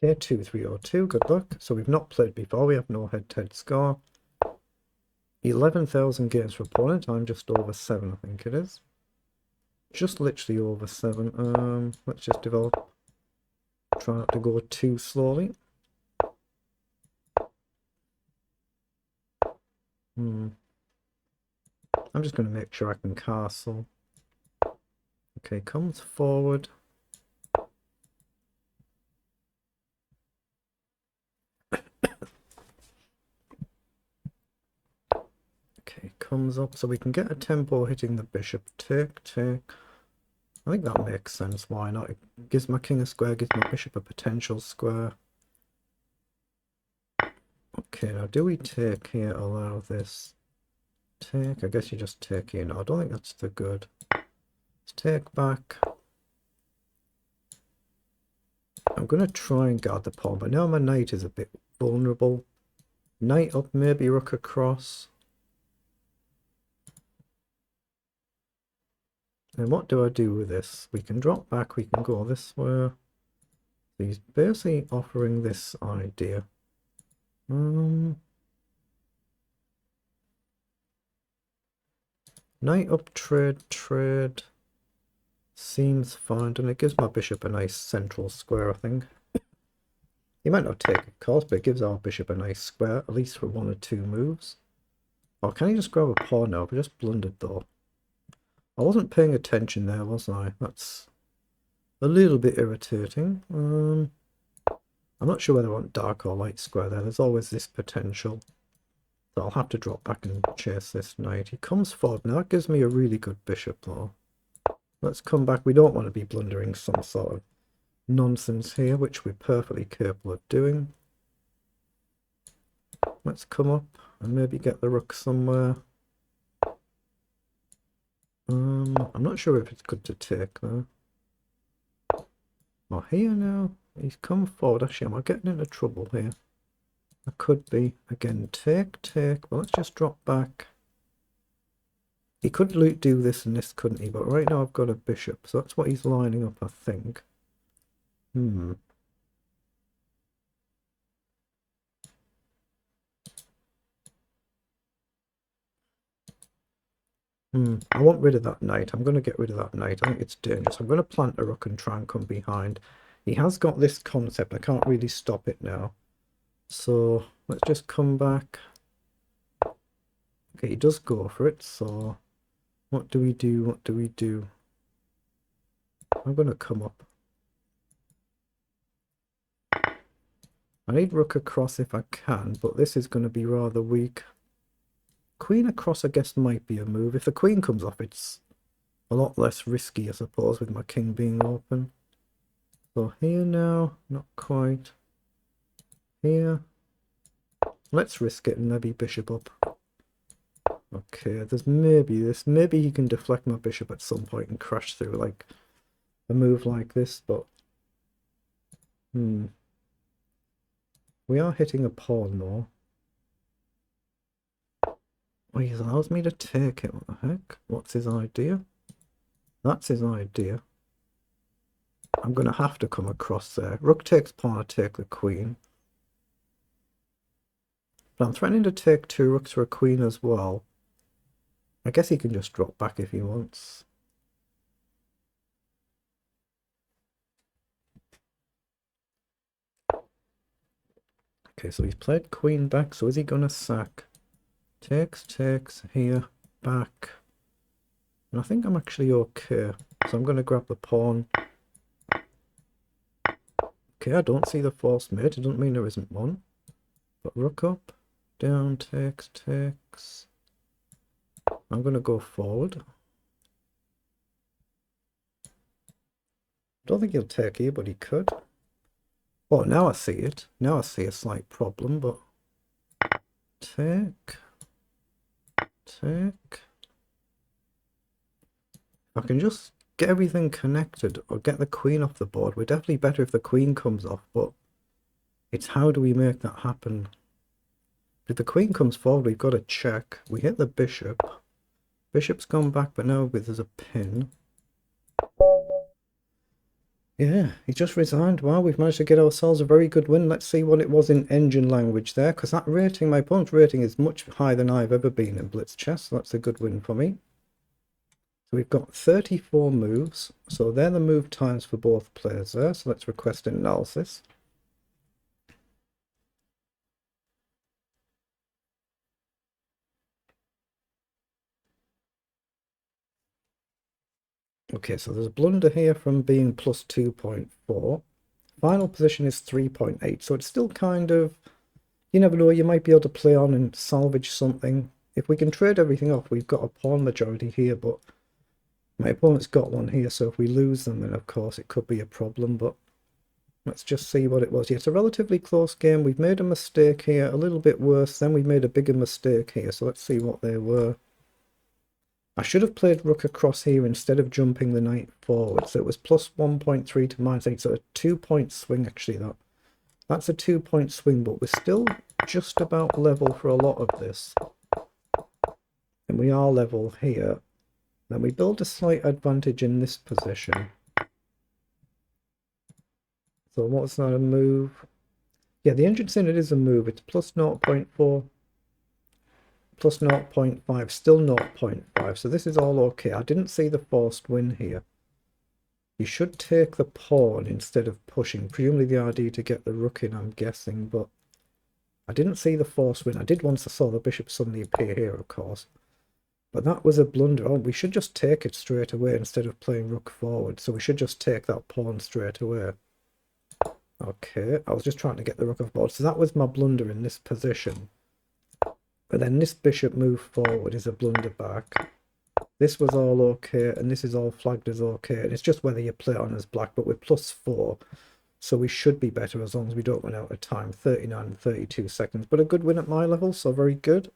Okay, 2302, good luck. So we've not played before, we have no head-to-head score. 11,000 games for opponent, I'm just over 7, I think it is. Just literally over 7. Let's just develop. Try not to go too slowly. I'm just going to make sure I can castle. Okay, comes forward. Okay, comes up, so we can get a tempo hitting the bishop. Take, take. I think that makes sense. Why not? It gives my king a square, gives my bishop a potential square. Okay, now do we take here, allow this? Take, I guess you just take here. No, I don't think that's the good. Let's take back. I'm going to try and guard the pawn, but now my knight is a bit vulnerable. Knight up, maybe rook across. And what do I do with this? We can drop back, we can go this way. He's basically offering this idea. Knight up, trade, trade. Seems fine, and it gives my bishop a nice central square, I think. He might not take it, of course, but it gives our bishop a nice square, at least for 1 or 2 moves. Or can he just grab a pawn now? I just blundered though. I wasn't paying attention there, was I? That's a little bit irritating. I'm not sure whether I want dark or light square there. There's always this potential. So I'll have to drop back and chase this knight. He comes forward. Now that gives me a really good bishop though. Let's come back. We don't want to be blundering some sort of nonsense here, which we're perfectly capable of doing. Let's come up and maybe get the rook somewhere. I'm not sure if it's good to take though. Oh, here now. He's come forward. Actually, am I getting into trouble here? I could be. Again, take, take. Well, let's just drop back. He could do this and this, couldn't he? But right now I've got a bishop, so that's what he's lining up, I think. I want rid of that knight. I'm going to get rid of that knight. I think it's dangerous. I'm going to plant a rook and try and come behind. He has got this concept. I can't really stop it now. So let's just come back. Okay, he does go for it. So what do we do? What do we do? I'm going to come up. I need rook across if I can, but this is going to be rather weak. Queen across, I guess, might be a move. If the queen comes off, it's a lot less risky, I suppose, with my king being open. So here now, not quite. Here. Let's risk it and maybe bishop up. Okay, there's maybe this. Maybe he can deflect my bishop at some point and crash through, like a move like this, but... We are hitting a pawn though. Oh, he allows me to take it. What the heck? What's his idea? That's his idea. I'm going to have to come across there. Rook takes pawn, I take the queen. But I'm threatening to take 2 rooks for a queen as well. I guess he can just drop back if he wants. Okay, so he's played queen back, so is he going to sack? Takes, takes, here, back. And I think I'm actually okay. So I'm going to grab the pawn. Okay, I don't see the forced mate. It doesn't mean there isn't one. But rook up, down, takes, takes. I'm going to go forward. Don't think he'll take here, but he could. Oh, now I see it. Now I see a slight problem, but... Take... Take. I can just get everything connected or get the queen off the board. We're definitely better if the queen comes off, but it's how do we make that happen? If the queen comes forward, we've got to check. We hit the bishop. Bishop's gone back, but now there's a pin. Yeah, he just resigned. Wow, we've managed to get ourselves a very good win. Let's see what it was in engine language there, because that rating, my opponent's rating, is much higher than I've ever been in blitz chess, so that's a good win for me. So we've got 34 moves, so they're the move times for both players there, so let's request an analysis. Okay, so there's a blunder here from being plus 2.4. Final position is 3.8, so it's still kind of, you never know, you might be able to play on and salvage something. If we can trade everything off, we've got a pawn majority here, but my opponent's got one here, so if we lose them, then of course it could be a problem, but let's just see what it was. Yeah, it's a relatively close game. We've made a mistake here, a little bit worse, then we've made a bigger mistake here, so let's see what they were. I should have played rook across here instead of jumping the knight forward. So it was plus 1.3 to minus 8. So a 2-point swing, actually. That's a 2-point swing, but we're still just about level for a lot of this. And we are level here. Then we build a slight advantage in this position. So what's that, a move? Yeah, the entrance in it is a move. It's plus 0.4. Plus 0.5, still 0.5, so this is all okay. I didn't see the forced win here. You should take the pawn instead of pushing, presumably the idea to get the rook in, I'm guessing, but I didn't see the forced win. I did once I saw the bishop suddenly appear here, of course, but that was a blunder. Oh, we should just take it straight away instead of playing rook forward, so we should just take that pawn straight away. Okay, I was just trying to get the rook off board, so that was my blunder in this position. But then this bishop move forward is a blunder back. This was all okay, and this is all flagged as okay. And it's just whether you play it on as black, but we're plus 4. So we should be better as long as we don't run out of time. 39 and 32 seconds. But a good win at my level, so very good.